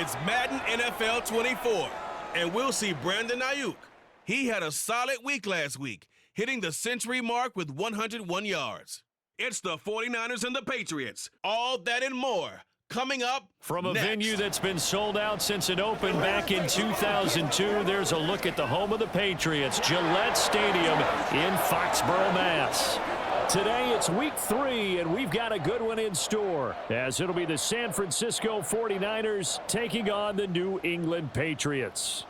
It's Madden NFL 24, and we'll see Brandon Ayuk. He had a solid week last week, hitting the century mark with 101 yards. It's the 49ers and the Patriots. All that and more coming up from a next. venue that's been sold out since it opened back in 2002. There's a look at the home of the Patriots, Gillette Stadium in Foxborough, Mass. Today it's week 3, and we've got a good one in store, as it'll be the San Francisco 49ers taking on the New England Patriots.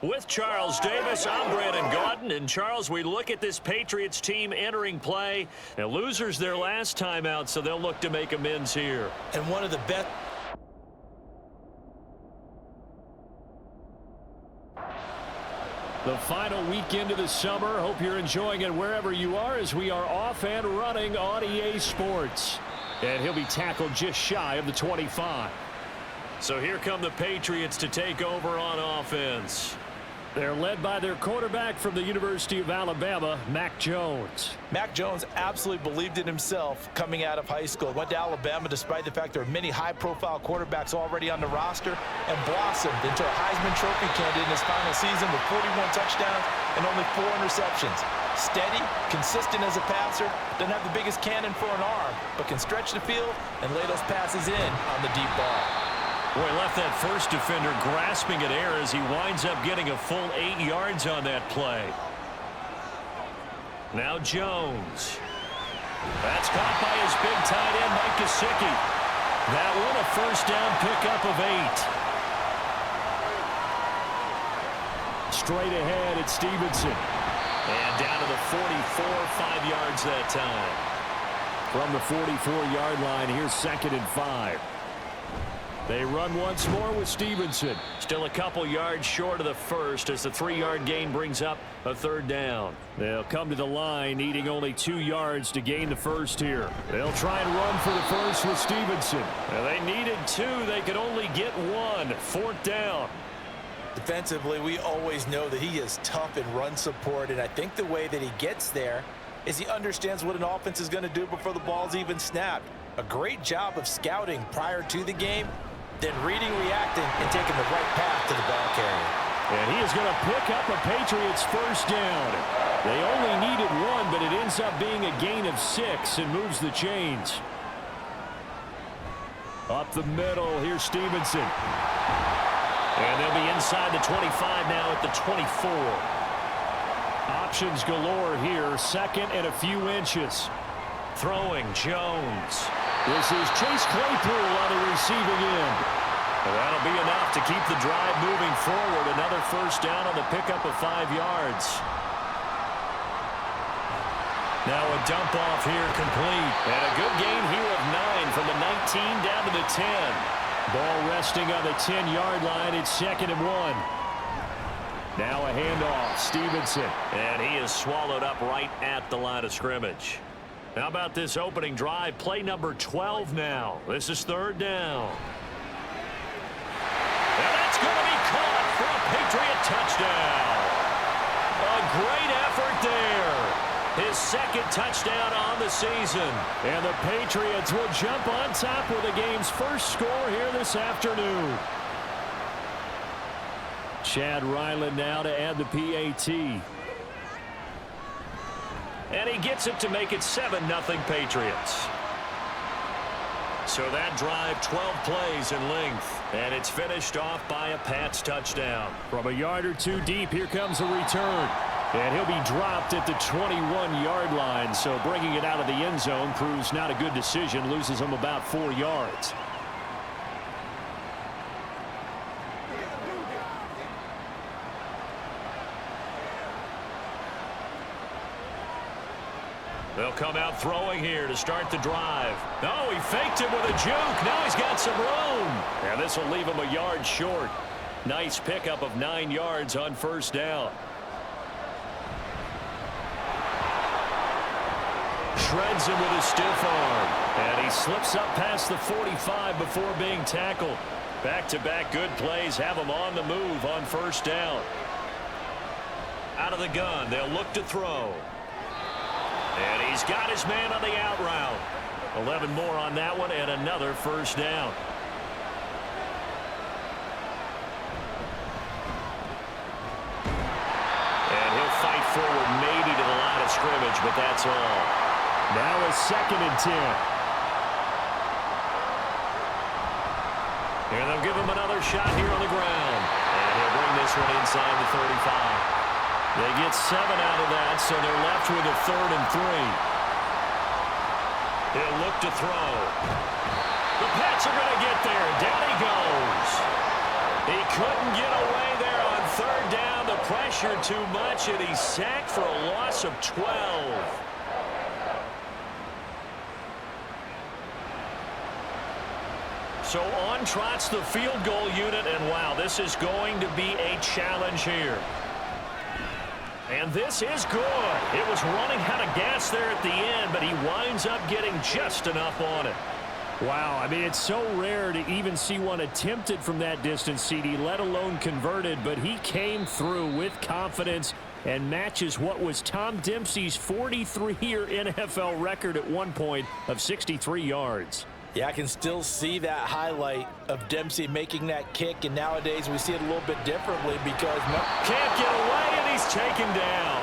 With Charles Davis, I'm Brandon Gaudin. And Charles, we look at this Patriots team entering play. Now, losers their last time out, so they'll look to make amends here. And one of the best. The final weekend of the summer. Hope you're enjoying it wherever you are, as we are off and running on EA Sports. And he'll be tackled just shy of the 25. So here come the Patriots to take over on offense. They're led by their quarterback from the University of Alabama, Mac Jones. Mac Jones absolutely believed in himself coming out of high school. Went to Alabama despite the fact there are many high-profile quarterbacks already on the roster, and blossomed into a Heisman Trophy candidate in his final season with 41 touchdowns and only 4 interceptions. Steady, consistent as a passer, doesn't have the biggest cannon for an arm, but can stretch the field and lay those passes in on the deep ball. Boy, left that first defender grasping at air as he winds up getting a full 8 yards on that play. Now Jones. That's caught by his big tight end, Mike Gesicki. That one a first down pickup of 8. Straight ahead, it's Stevenson. And down to the 44, 5 yards that time. From the 44-yard line, here's 2nd and 5. They run once more with Stevenson. Still a couple yards short of the first as the 3-yard gain brings up a 3rd down. They'll come to the line needing only 2 yards to gain the first here. They'll try and run for the first with Stevenson. Now they needed 2. They could only get 1. 4th down. Defensively, we always know that he is tough in run support, and I think the way that he gets there is he understands what an offense is going to do before the ball's even snapped. A great job of scouting prior to the game, then reading, reacting, and taking the right path to the ball carrier. And he is going to pick up a Patriots first down. They only needed 1, but it ends up being a gain of 6 and moves the chains. Up the middle, here's Stevenson. And they'll be inside the 25 now at the 24. Options galore here, 2nd and a few inches. Throwing, Jones. This is Chase Claypool on the receiving end. And that'll be enough to keep the drive moving forward. Another first down on the pickup of 5 yards. Now a dump off here complete. And a good gain here of 9 from the 19 down to the 10. Ball resting on the 10-yard line. It's 2nd and 1. Now a handoff, Stevenson. And he is swallowed up right at the line of scrimmage. How about this opening drive? Play number 12 now. This is 3rd down. And that's going to be caught for a Patriot touchdown. A great effort there. His 2nd touchdown on the season. And the Patriots will jump on top with the game's first score here this afternoon. Chad Ryland now to add the PAT. And he gets it to make it 7-0 Patriots. So that drive, 12 plays in length. And it's finished off by a Pats touchdown. From a yard or 2 deep, here comes a return. And he'll be dropped at the 21-yard line. So bringing it out of the end zone proves not a good decision. Loses him about 4 yards. They'll come out throwing here to start the drive. No, he faked him with a juke. Now he's got some room. And this will leave him a yard short. Nice pickup of 9 yards on first down. Shreds him with a stiff arm. And he slips up past the 45 before being tackled. Back-to-back good plays have him on the move on first down. Out of the gun, they'll look to throw. And he's got his man on the out route. 11 more on that one and another first down. scrimmage, but that's all. Now a 2nd and 10. And they'll give him another shot here on the ground. And he'll bring this one inside the 35. They get 7 out of that, so they're left with a 3rd and 3. He'll look to throw. The Pats are going to get there. Down he goes. He couldn't get away there on 3rd down. The pressure too much, and he's sacked for a loss of 12. So on trots the field goal unit, and wow, this is going to be a challenge here. And this is good. It was running out of gas there at the end, but he winds up getting just enough on it. Wow, I mean, it's so rare to even see one attempted from that distance, CD, let alone converted, but he came through with confidence and matches what was Tom Dempsey's 43-year NFL record at one point of 63 yards. Yeah, I can still see that highlight of Dempsey making that kick, and nowadays we see it a little bit differently because can't get away, and he's taken down.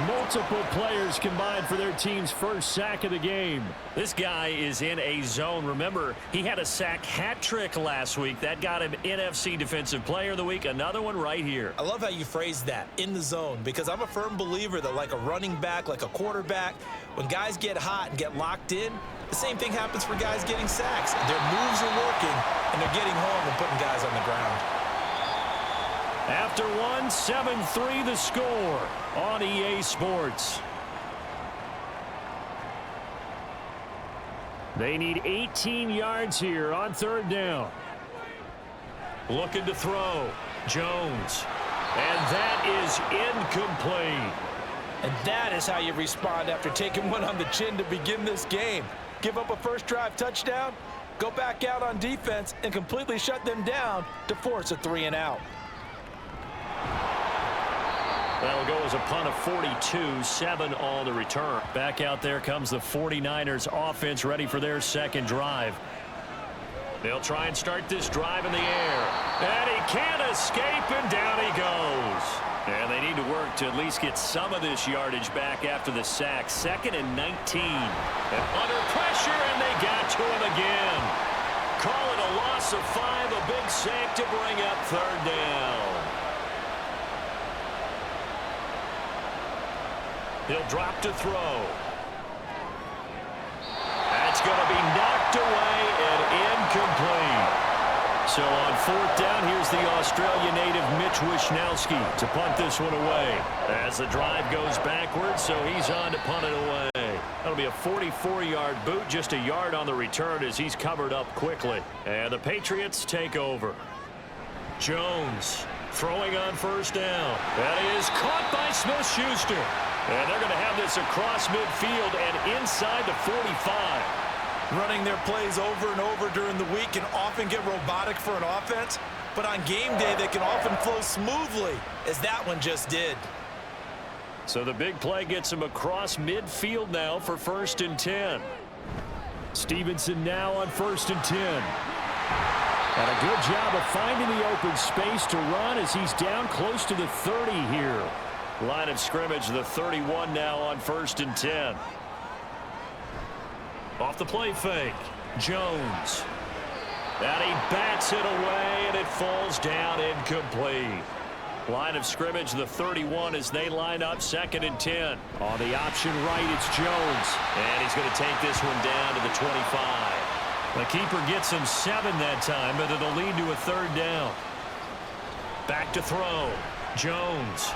Multiple players combined for their team's first sack of the game. This guy is in a zone. Remember, he had a sack hat trick last week. That got him NFC Defensive Player of the Week. Another one right here. I love how you phrased that, in the zone, because I'm a firm believer that like a running back, like a quarterback, when guys get hot and get locked in, the same thing happens for guys getting sacks. Their moves are working, and they're getting home and putting guys on the ground. After one, 7-3 the score on EA Sports. They need 18 yards here on 3rd down. Looking to throw. Jones. And that is incomplete. And that is how you respond after taking one on the chin to begin this game. Give up a first drive touchdown, go back out on defense, and completely shut them down to force a 3-and-out. That'll go as a punt of 42, 7 on the return. Back out there comes the 49ers offense ready for their 2nd drive. They'll try and start this drive in the air. And he can't escape, and down he goes. And they need to work to at least get some of this yardage back after the sack. 2nd and 19. And under pressure, and they got to him again. Call it a loss of 5, a big sack to bring up 3rd down. He'll drop to throw. That's going to be knocked away and incomplete. So on 4th down, here's the Australia native Mitch Wishnowsky to punt this one away. As the drive goes backwards, so he's on to punt it away. That'll be a 44-yard boot, just a yard on the return as he's covered up quickly. And the Patriots take over. Jones throwing on 1st down. That is caught by Smith-Schuster. And they're going to have this across midfield and inside the 45. Running their plays over and over during the week can often get robotic for an offense, but on game day they can often flow smoothly, as that one just did. So the big play gets him across midfield now for 1st and 10. Stevenson now on 1st and 10. And a good job of finding the open space to run as he's down close to the 30 here. Line of scrimmage, the 31 now on 1st and 10. Off the play fake, Jones. And he bats it away, and it falls down incomplete. Line of scrimmage, the 31 as they line up 2nd and 10. On the option right, it's Jones. And he's going to take this one down to the 25. The keeper gets him 7 that time, but it'll lead to a 3rd down. Back to throw. Jones.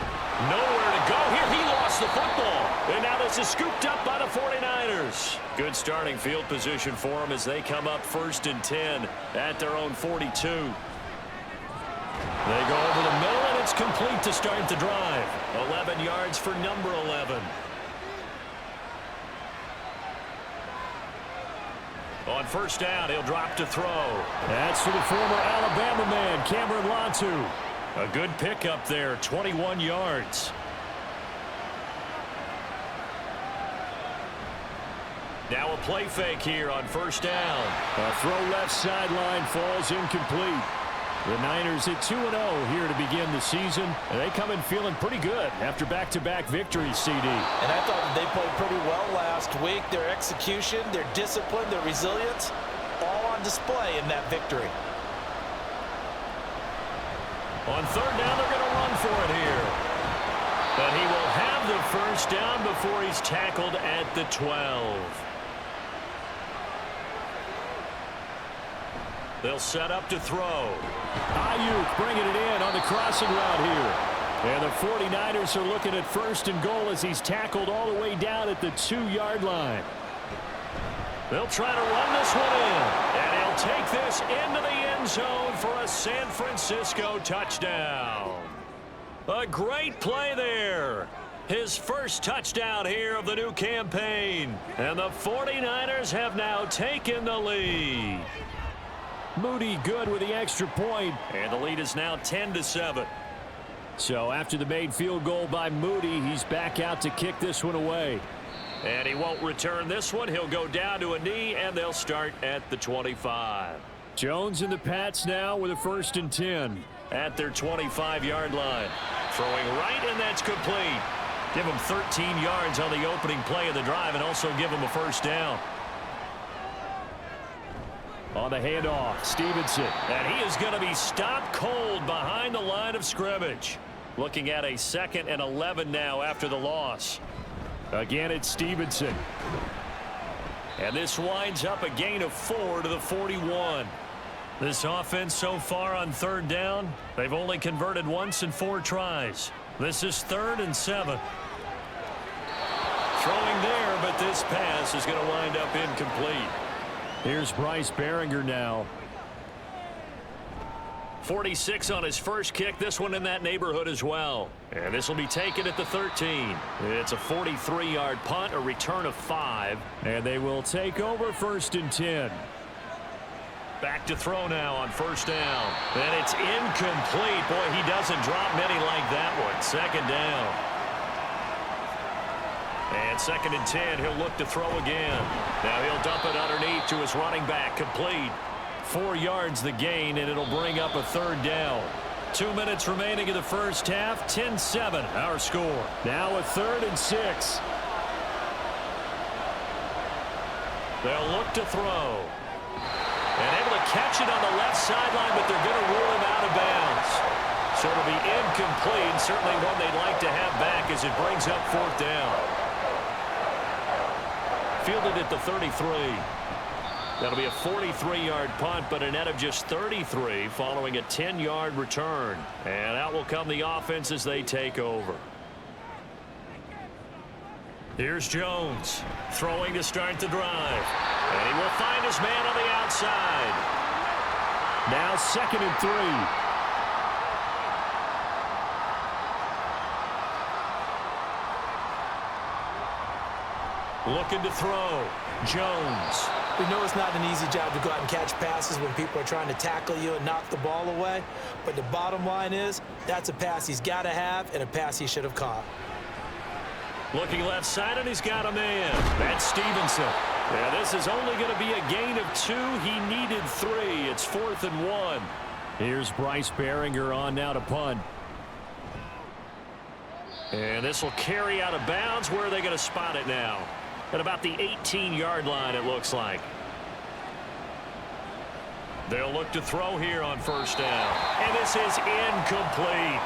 Nowhere to go here. He lost the football. And now this is scooped up by the 49ers. Good starting field position for them as they come up 1st and 10 at their own 42. They go over the middle, and it's complete to start the drive. 11 yards for number 11. On 1st down, he'll drop to throw. That's for the former Alabama man, Cameron Latu. A good pickup there, 21 yards. Now a play fake here on 1st down. A throw left sideline falls incomplete. The Niners at 2-0 here to begin the season. And they come in feeling pretty good after back-to-back victories, CD. And I thought that they played pretty well last week. Their execution, their discipline, their resilience, all on display in that victory. On third down, they're going to run for it here. But he will have the first down before he's tackled at the 12. They'll set up to throw. Ayuk bringing it in on the crossing route here. And the 49ers are looking at first and goal as he's tackled all the way down at the 2-yard line. They'll try to run this one in. And he'll take this into the end zone for a San Francisco touchdown. A great play there. His first touchdown here of the new campaign. And the 49ers have now taken the lead. Moody good with the extra point, and the lead is now 10-7. So after the made field goal by Moody, he's back out to kick this one away. And he won't return this one. He'll go down to a knee, and they'll start at the 25. Jones and the Pats now with a 1st and 10 at their 25-yard line. Throwing right, and that's complete. Give him 13 yards on the opening play of the drive and also give him a first down. On the handoff, Stevenson. And he is going to be stopped cold behind the line of scrimmage. Looking at a 2nd and 11 now after the loss. Again, it's Stevenson. And this winds up a gain of 4 to the 41. This offense so far on third down, they've only converted once in 4 tries. This is 3rd and 7. Throwing there, but this pass is going to wind up incomplete. Here's Bryce Behringer now. 46 on his first kick. This one in that neighborhood as well. And this will be taken at the 13. It's a 43-yard punt, a return of 5. And they will take over 1st and 10. Back to throw now on first down. And it's incomplete. Boy, he doesn't drop many like that one. 2nd down. And 2nd and 10, he'll look to throw again. Now he'll dump it underneath to his running back. Complete. 4 yards the gain, and it'll bring up a 3rd down. 2 minutes remaining in the first half. 10-7, our score. Now a 3rd and 6. They'll look to throw. And able to catch it on the left sideline, but they're going to rule him out of bounds. So it'll be incomplete. Certainly one they'd like to have back as it brings up 4th down. Fielded at the 33. That'll be a 43-yard punt, but a net of just 33 following a 10-yard return. And out will come the offense as they take over. Here's Jones throwing to start the drive. And he will find his man on the outside. Now 2nd and 3. Looking to throw. Jones. We know it's not an easy job to go out and catch passes when people are trying to tackle you and knock the ball away. But the bottom line is, that's a pass he's got to have and a pass he should have caught. Looking left side, and he's got a man. That's Stevenson. Yeah, this is only going to be a gain of 2. He needed 3. It's 4th and 1. Here's Bryce Behringer on now to punt. And this will carry out of bounds. Where are they going to spot it now? At about the 18-yard line, it looks like. They'll look to throw here on first down. And this is incomplete.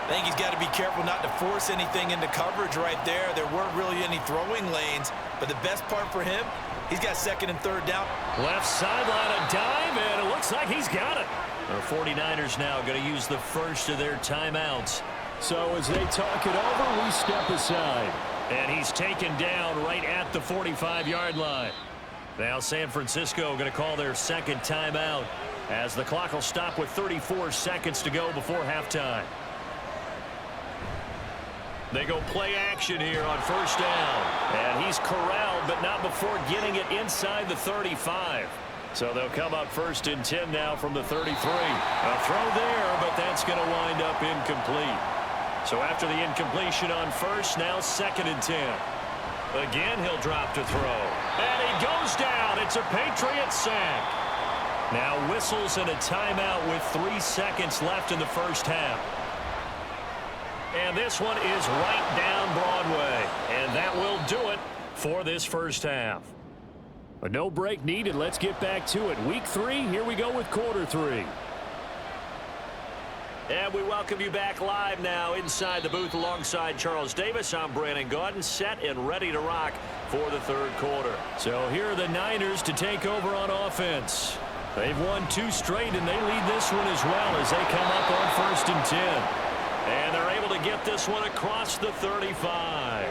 I think he's got to be careful not to force anything into coverage right there. There weren't really any throwing lanes. But the best part for him, he's got 2nd and 3rd down. Left sideline, a dive, and it looks like he's got it. The 49ers now going to use the first of their timeouts. So as they talk it over, we step aside. And he's taken down right at the 45-yard line. Now San Francisco going to call their 2nd timeout as the clock will stop with 34 seconds to go before halftime. They go play action here on first down. And he's corralled, but not before getting it inside the 35. So they'll come up 1st and 10 now from the 33. A throw there, but that's going to wind up incomplete. So after the incompletion on first, now 2nd and 10. Again, he'll drop to throw. And he goes down. It's a Patriots sack. Now whistles and a timeout with 3 seconds left in the first half. And this one is right down Broadway. And that will do it for this first half. But no break needed. Let's get back to it. Week 3, here we go with quarter 3. And we welcome you back live now inside the booth alongside Charles Davis. I'm Brandon Gaudin, set and ready to rock for the third quarter. So here are the Niners to take over on offense. They've won 2 straight, and they lead this one as well as they come up on 1st and 10. And they're able to get this one across the 35.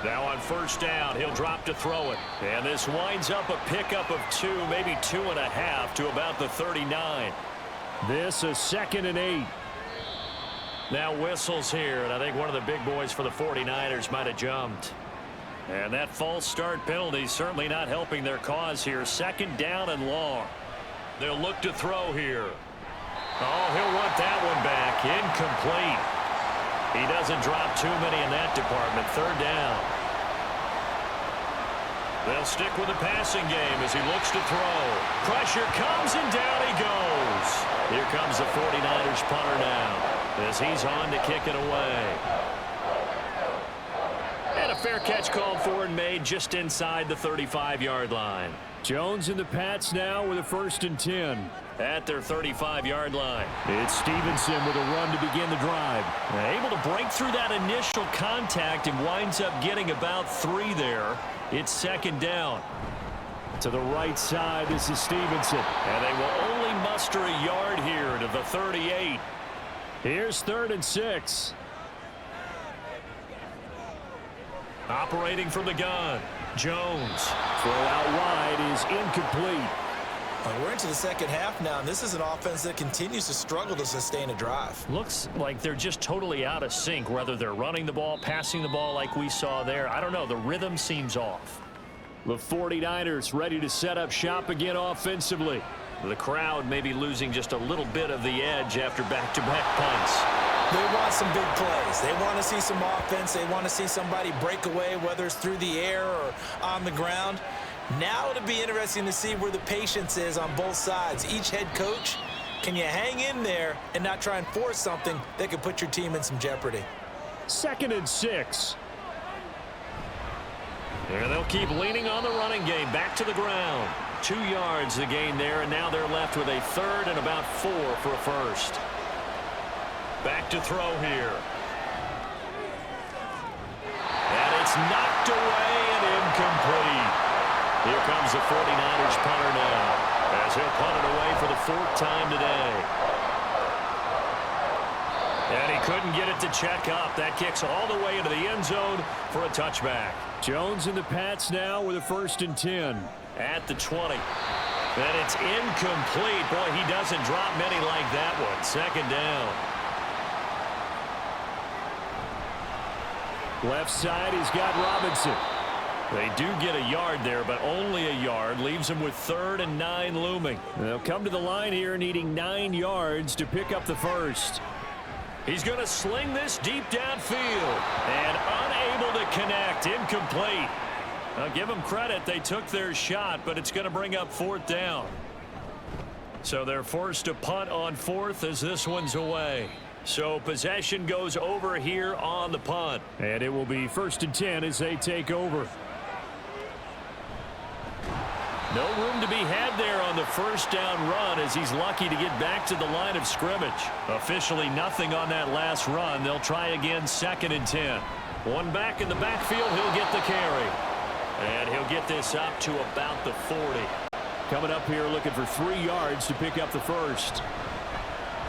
Now on 1st down, he'll drop to throw it. And this winds up a pickup of 2, maybe 2.5 to about the 39. This is 2nd and 8. Now whistles here, and I think one of the big boys for the 49ers might have jumped. And that false start penalty certainly not helping their cause here. 2nd down and long. They'll look to throw here. Oh, he'll want that one back. Incomplete. He doesn't drop too many in that department. 3rd down. They'll stick with the passing game as he looks to throw. Pressure comes, and down he goes. Here comes the 49ers punter now as he's on to kick it away. And a fair catch called for and made just inside the 35-yard line. Jones and the Pats now with a 1st and 10 at their 35-yard line. It's Stevenson with a run to begin the drive. Able to break through that initial contact and winds up getting about 3 there. It's 2nd down. To the right side, this is Stevenson. And they will only muster a yard here to the 38. Here's 3rd and 6. Operating from the gun, Jones. Throw out wide is incomplete. We're into the second half now, and this is an offense that continues to struggle to sustain a drive. Looks like they're just totally out of sync, whether they're running the ball, passing the ball like we saw there. I don't know. The rhythm seems off. The 49ers ready to set up shop again offensively. The crowd may be losing just a little bit of the edge after back-to-back punts. They want some big plays. They want to see some offense. They want to see somebody break away, whether it's through the air or on the ground. Now it'll be interesting to see where the patience is on both sides. Each head coach, can you hang in there and not try and force something that could put your team in some jeopardy? 2nd and 6. And they'll keep leaning on the running game. Back to the ground. 2 yards the gain there, and now they're left with a 3rd and about 4 for a first. Back to throw here. And it's knocked away and incomplete. Here comes the 49ers punter now as he'll punt it away for the 4th time today. And he couldn't get it to check up. That kicks all the way into the end zone for a touchback. Jones and the Pats now with a 1st and 10 at the 20. And it's incomplete. Boy, he doesn't drop many like that one. 2nd down. Left side, he's got Robinson. They do get a yard there, but only a yard. Leaves them with 3rd and 9 looming. They'll come to the line here needing 9 yards to pick up the first. He's going to sling this deep downfield. And unable to connect. Incomplete. Now give them credit. They took their shot, but it's going to bring up 4th down. So they're forced to punt on 4th as this one's away. So possession goes over here on the punt. And it will be 1st and 10 as they take over. No room to be had there on the 1st down run as he's lucky to get back to the line of scrimmage. Officially nothing on that last run. They'll try again 2nd and 10. One back in the backfield. He'll get the carry. And he'll get this up to about the 40. Coming up here looking for 3 yards to pick up the first.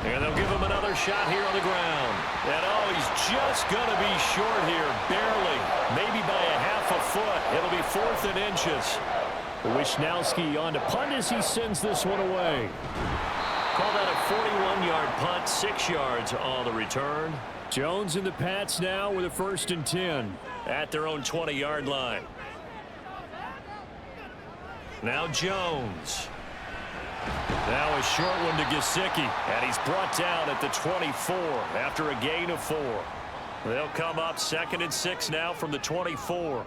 And they'll give him another shot here on the ground. And oh, he's just going to be short here. Barely. Maybe by a half a foot. It'll be 4th and inches. Wisnowski on to punt as he sends this one away. Call that a 41-yard punt, 6 yards on the return. Jones and the Pats now with a 1st and 10 at their own 20-yard line. Now Jones. Now a short one to Gesicki, and he's brought down at the 24 after a gain of 4. They'll come up 2nd and 6 now from the 24.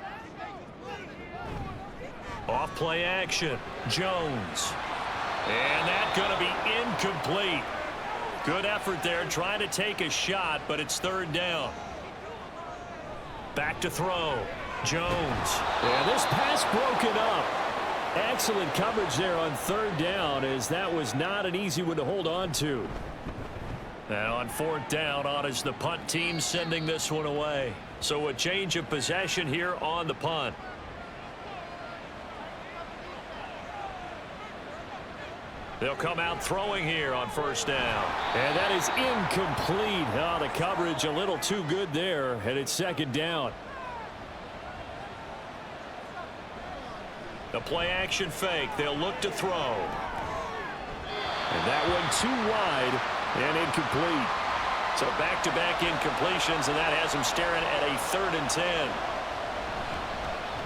Off play action. Jones. And that's going to be incomplete. Good effort there trying to take a shot, but it's third down. Back to throw. Jones. And this pass broken up. Excellent coverage there on third down, as that was not an easy one to hold on to. And on fourth down, on is the punt team sending this one away. So a change of possession here on the punt. They'll come out throwing here on first down. And that is incomplete. Oh, the coverage a little too good there, and it's second down. The play action fake. They'll look to throw. And that one too wide and incomplete. So back-to-back incompletions, and that has him staring at a 3rd and 10.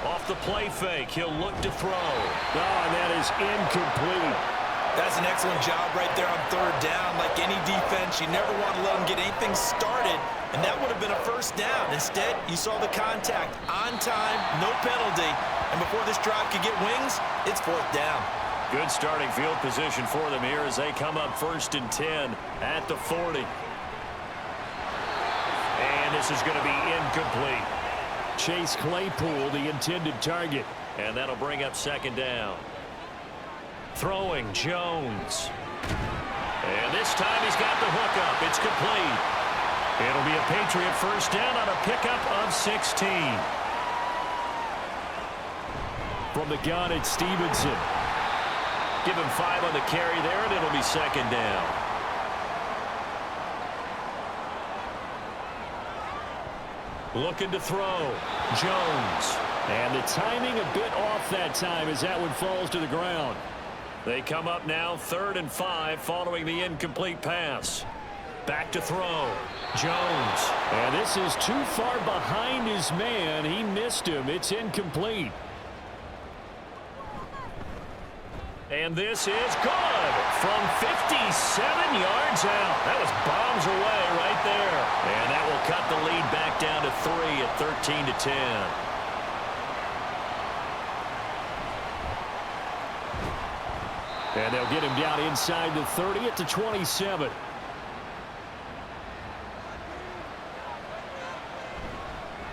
Off the play fake, he'll look to throw. Oh, and that is incomplete. That's an excellent job right there on third down. Like any defense, you never want to let them get anything started, and that would have been a first down. Instead, you saw the contact on time, no penalty, and before this drive could get wings, it's fourth down. Good starting field position for them here as they come up 1st and 10 at the 40. And this is going to be incomplete. Chase Claypool, the intended target, and that'll bring up second down. Throwing, Jones. And this time he's got the hook up. It's complete. It'll be a Patriot first down on a pickup of 16. From the gun, it's Stevenson. Give him 5 on the carry there, and it'll be second down. Looking to throw. Jones. And the timing a bit off that time as that one falls to the ground. They come up now 3rd and 5 following the incomplete pass. Back to throw. Jones. And this is too far behind his man. He missed him. It's incomplete. And this is good from 57 yards out. That was bombs away right there. And that will cut the lead back down to 3 at 13 to 10. And they'll get him down inside the 30 at the 27.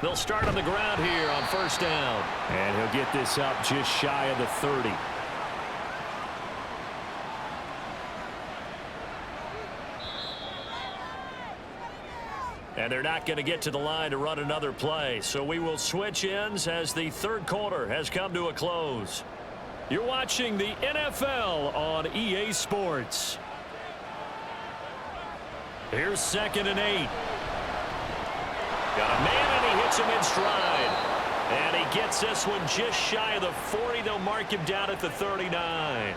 They'll start on the ground here on first down. And he'll get this up just shy of the 30. And they're not going to get to the line to run another play. So we will switch ends as the third quarter has come to a close. You're watching the NFL on EA Sports. Here's 2nd and 8. Got a man, and he hits him in stride. And he gets this one just shy of the 40. They'll mark him down at the 39.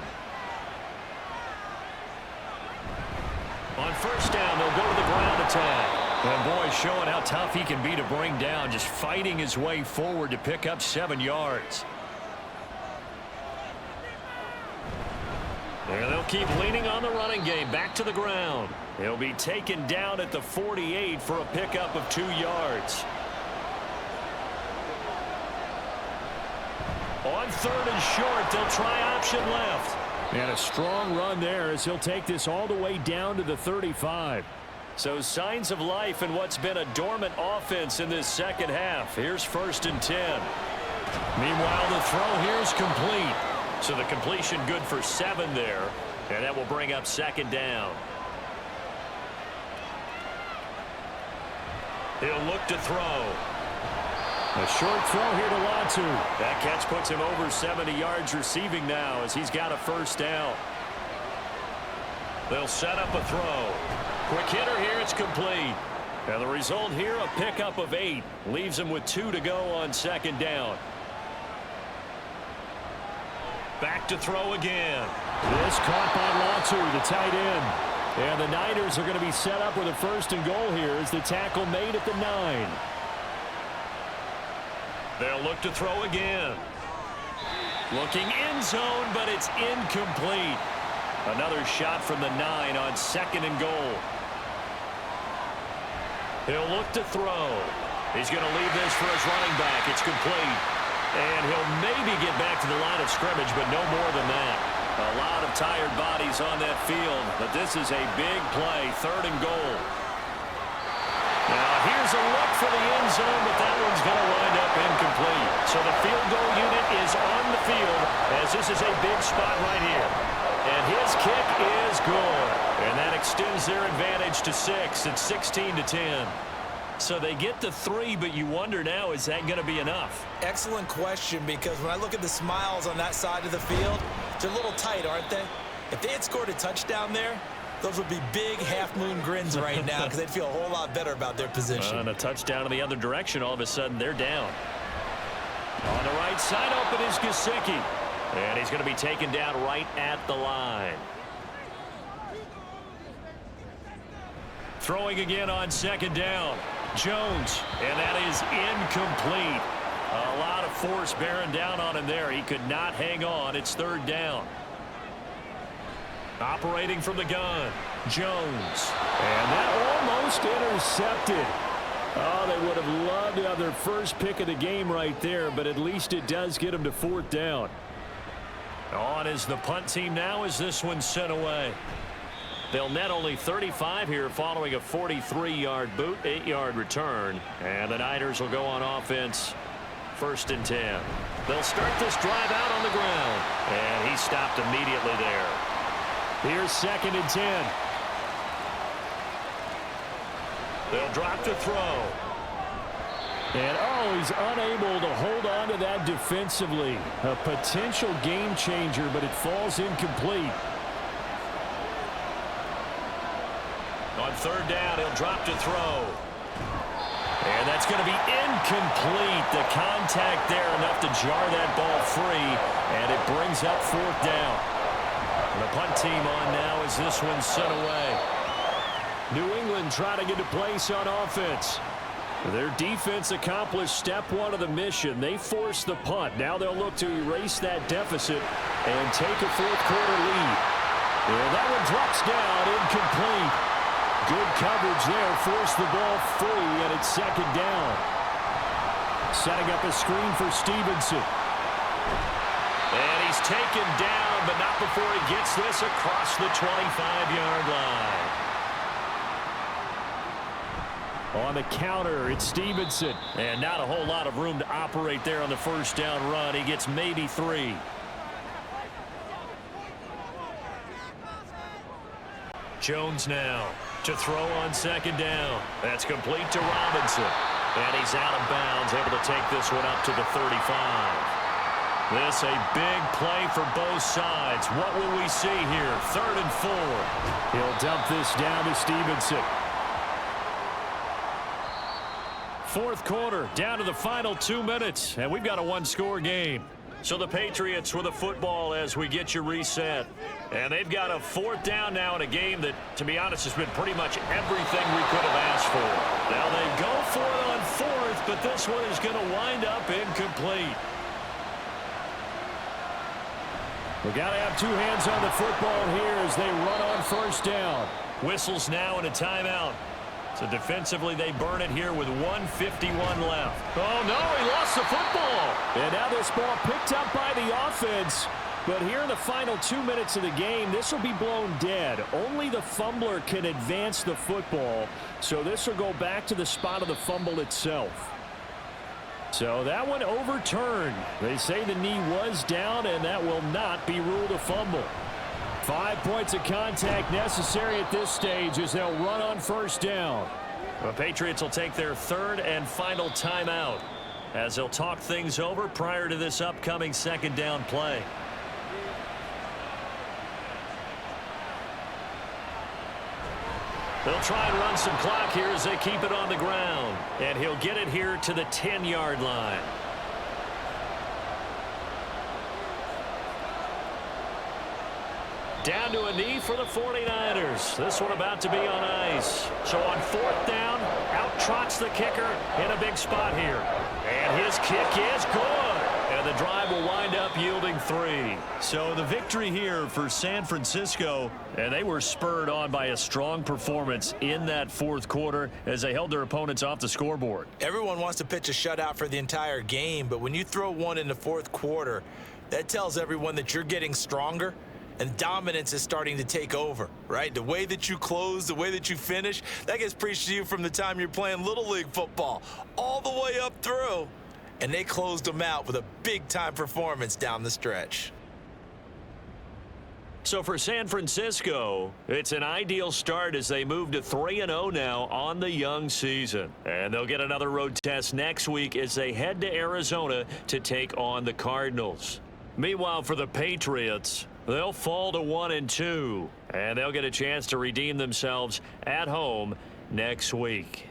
On first down, they'll go to the ground attack. And boy, showing how tough he can be to bring down, just fighting his way forward to pick up 7 yards. And they'll keep leaning on the running game. Back to the ground. He'll be taken down at the 48 for a pickup of 2 yards. On 3rd and short, they'll try option left. And a strong run there as he'll take this all the way down to the 35. So signs of life in what's been a dormant offense in this second half. Here's 1st and 10. Meanwhile, the throw here is complete. So the completion good for 7 there. And that will bring up second down. He'll look to throw. A short throw here to Latu. That catch puts him over 70 yards receiving now as he's got a first down. They'll set up a throw. Quick hitter here, it's complete. And the result here, a pickup of 8. Leaves him with 2 to go on second down. Back to throw again. This caught by Latu, the tight end. And the Niners are going to be set up with a 1st and goal here as the tackle made at the 9. They'll look to throw again. Looking end zone, but it's incomplete. Another shot from the 9 on 2nd and goal. He'll look to throw. He's going to leave this for his running back. It's complete. And he'll maybe get back to the line of scrimmage, but no more than that. A lot of tired bodies on that field, but this is a big play, 3rd and goal. Now here's a look for the end zone, but that one's going to wind up incomplete. So the field goal unit is on the field as this is a big spot right here. And his kick is good. And that extends their advantage to 6. It's 16-10. So they get to 3, but you wonder now, is that going to be enough? Excellent question, because when I look at the smiles on that side of the field, they're a little tight, aren't they? If they had scored a touchdown there, those would be big half-moon grins right now because they'd feel a whole lot better about their position. On a touchdown in the other direction, all of a sudden they're down. On the right side, open is Gesicki. And he's going to be taken down right at the line. Throwing again on 2nd down. Jones, and that is incomplete. A lot of force bearing down on him there. He could not hang on. It's 3rd down. Operating from the gun, Jones. And that almost intercepted. Oh, they would have loved to have their first pick of the game right there, but at least it does get them to 4th down. On is the punt team now as this one's sent away. They'll net only 35 here following a 43-yard boot, 8-yard return. And the Niners will go on offense, 1st and 10. They'll start this drive out on the ground. And he stopped immediately there. Here's 2nd and 10. They'll drop to throw. And, oh, he's unable to hold on to that defensively. A potential game changer, but it falls incomplete. On 3rd down, he'll drop to throw. And that's going to be incomplete. The contact there enough to jar that ball free, and it brings up 4th down. And the punt team on now as this one's sent away. New England trying to get a place on offense. Their defense accomplished step 1 of the mission. They forced the punt. Now they'll look to erase that deficit and take a 4th quarter lead. And that one drops down, incomplete. Good coverage there, forced the ball free, and it's 2nd down. Setting up a screen for Stevenson. And he's taken down, but not before he gets this across the 25-yard line. On the counter, it's Stevenson. And not a whole lot of room to operate there on the 1st down run. He gets maybe 3. Jones now to throw on 2nd down. That's complete to Robinson. And he's out of bounds, able to take this one up to the 35. This a big play for both sides. What will we see here? 3rd and 4. He'll dump this down to Stevenson. 4th quarter, down to the final 2 minutes, and we've got a 1-score game. So the Patriots with a football as we get you reset. And they've got a 4th down now in a game that, to be honest, has been pretty much everything we could have asked for. Now they go for it on 4th, but this one is going to wind up incomplete. We got to have 2 hands on the football here as they run on 1st down. Whistles now and a timeout. So defensively, they burn it here with 1:51 left. Oh, no, he lost the football. And now this ball picked up by the offense. But here in the final 2 minutes of the game, this will be blown dead. Only the fumbler can advance the football. So this will go back to the spot of the fumble itself. So that one overturned. They say the knee was down, and that will not be ruled a fumble. 5 points of contact necessary at this stage as they'll run on 1st down. The Patriots will take their 3rd and final timeout as they'll talk things over prior to this upcoming 2nd down play. They'll try and run some clock here as they keep it on the ground. And he'll get it here to the 10-yard line. Down to a knee for the 49ers. This one about to be on ice. So on 4th down, out trots the kicker in a big spot here. And his kick is good. And And the drive will wind up yielding 3. So the victory here for San Francisco, and they were spurred on by a strong performance in that fourth quarter as they held their opponents off the scoreboard. Everyone wants to pitch a shutout for the entire game, but when you throw one in the fourth quarter, that tells everyone that you're getting stronger and dominance is starting to take over, right? The way that you close, the way that you finish, that gets preached to you from the time you're playing Little League football all the way up through. And they closed them out with a big-time performance down the stretch. So for San Francisco, it's an ideal start as they move to 3-0 now on the young season. And they'll get another road test next week as they head to Arizona to take on the Cardinals. Meanwhile, for the Patriots, they'll fall to 1-2, and they'll get a chance to redeem themselves at home next week.